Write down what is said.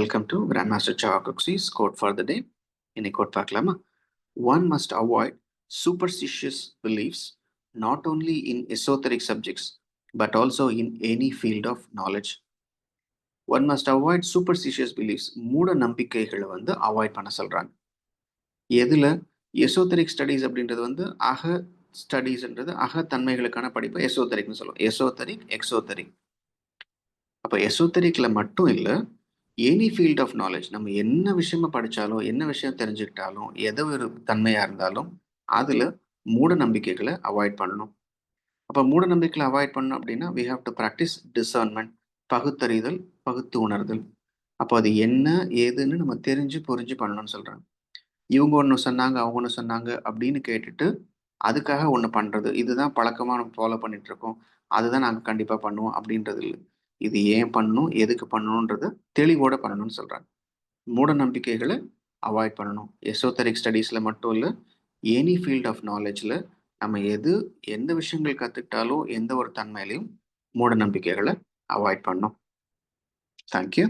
Welcome to Grandmaster Chava Cooksy's quote for the day. இன்னைக்கு quote பார்க்கலாமா? One must avoid superstitious beliefs not only in esoteric subjects but also in any field of knowledge. One must avoid superstitious beliefs. மூட நம்பிக்கைகளை avoid பண்ண சொல்றாங்க. எதுல எசோதரிக் studies அப்படின்றது அக ஸ்டடீஸ்ன்றது அக தன்மைகளுக்கான படிப்பு எசோதரிக்னு சொல்லுவோம். எசோதரிக் எக்ஸோதரிக். அப்போ எசோதரிக்ல மட்டும் இல்லை, எனி ஃபீல்ட் ஆஃப் நாலேஜ், நம்ம என்ன விஷயமா படித்தாலும் என்ன விஷயம் தெரிஞ்சுக்கிட்டாலும் எதோ ஒரு தன்மையாக இருந்தாலும் அதில் மூட நம்பிக்கைகளை அவாய்ட் பண்ணணும். அப்போ மூட நம்பிக்கைகளை அவாய்ட் பண்ணணும் அப்படின்னா we have to practice discernment, பகுத்தறிதல், பகுத்து உணர்தல். அப்போ அது என்ன ஏதுன்னு நம்ம தெரிஞ்சு புரிஞ்சு பண்ணணும்னு சொல்கிறாங்க. இவங்க ஒன்று சொன்னாங்க அவங்க ஒன்று சொன்னாங்க அப்படின்னு கேட்டுட்டு அதுக்காக ஒன்று பண்ணுறது, இதுதான் பழக்கமாக நம்ம ஃபாலோ பண்ணிகிட்ருக்கோம், அதுதான் நாங்கள் கண்டிப்பாக பண்ணுவோம் அப்படின்றது இல்லை. இது ஏன் பண்ணணும், எதுக்கு பண்ணணுன்றத தெளிவோடு பண்ணணும்னு சொல்கிறாங்க. மூட நம்பிக்கைகளை அவாய்ட் பண்ணணும். எசோதரிக் ஸ்டடீஸில் மட்டும் இல்லை, எனி ஃபீல்ட் ஆஃப் நாலேஜில் நம்ம எந்த விஷயங்கள் கற்றுக்கிட்டாலும் எந்த ஒரு தன்மையிலையும் மூட நம்பிக்கைகளை அவாய்ட் பண்ணணும். தேங்க்யூ.